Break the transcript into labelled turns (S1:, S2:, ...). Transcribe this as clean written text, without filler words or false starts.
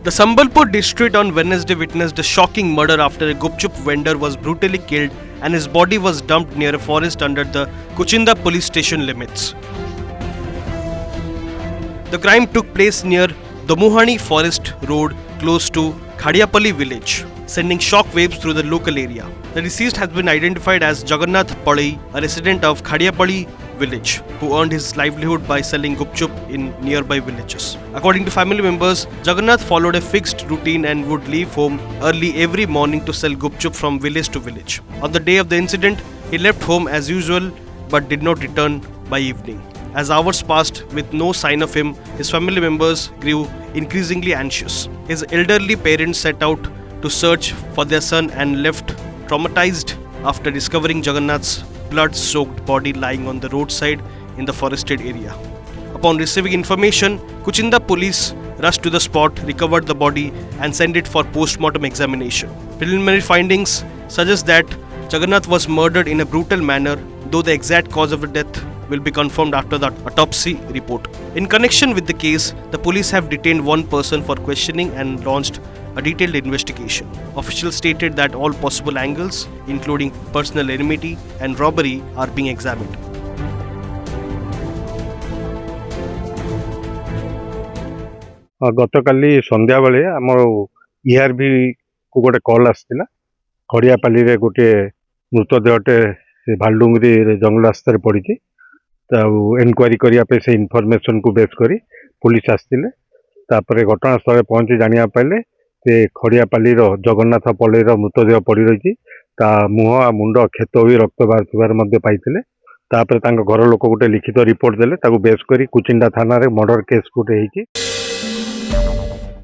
S1: The Sambalpur district on Wednesday witnessed a shocking murder after a Gupchup vendor was brutally killed and his body was dumped near a forest under the Kuchinda police station limits. The crime took place near Damuhani Forest Road close to Khadiapalli village, sending shock waves through the local area. The deceased has been identified as Jagannath Palai, a resident of Khadiapalli village, who earned his livelihood by selling gupchup in nearby villages. According to family members, Jagannath followed a fixed routine and would leave home early every morning to sell gupchup from village to village. On the day of the incident, he left home as usual but did not return by evening. As hours passed with no sign of him, his family members grew increasingly anxious. His elderly parents set out to search for their son and left traumatized after discovering Jagannath's blood-soaked body lying on the roadside in the forested area. Upon receiving information, Kuchinda police rushed to the spot, recovered the body and sent it for post-mortem examination. Preliminary findings suggest that Jagannath was murdered in a brutal manner, though the exact cause of the death will be confirmed after the autopsy report. In connection with the case, the police have detained one person for questioning and launched a detailed investigation. Officials stated that all possible angles, including personal enmity and robbery, are being examined.
S2: गतकाली संध्या बेले आमर ERB को गोटे call आसला खड़ियापाली रे गोटे मृतदेहटे भालडुंगरी जंगल रास्तार पड़ी enquiry करने से इनफर्मेशन को बेस करी पुलिस आसते घटनास्थल पहुंची जाना पाइले से खड़ियापाली जगन्नाथ पल्ली मृतदेह पड़ रही मुह आ मुंड क्षत हुई रक्त बाहर पाई घर लोक गोटे लिखित रिपोर्ट देले बेस करी कुचिंडा थाना रे मर्डर केस गोटे।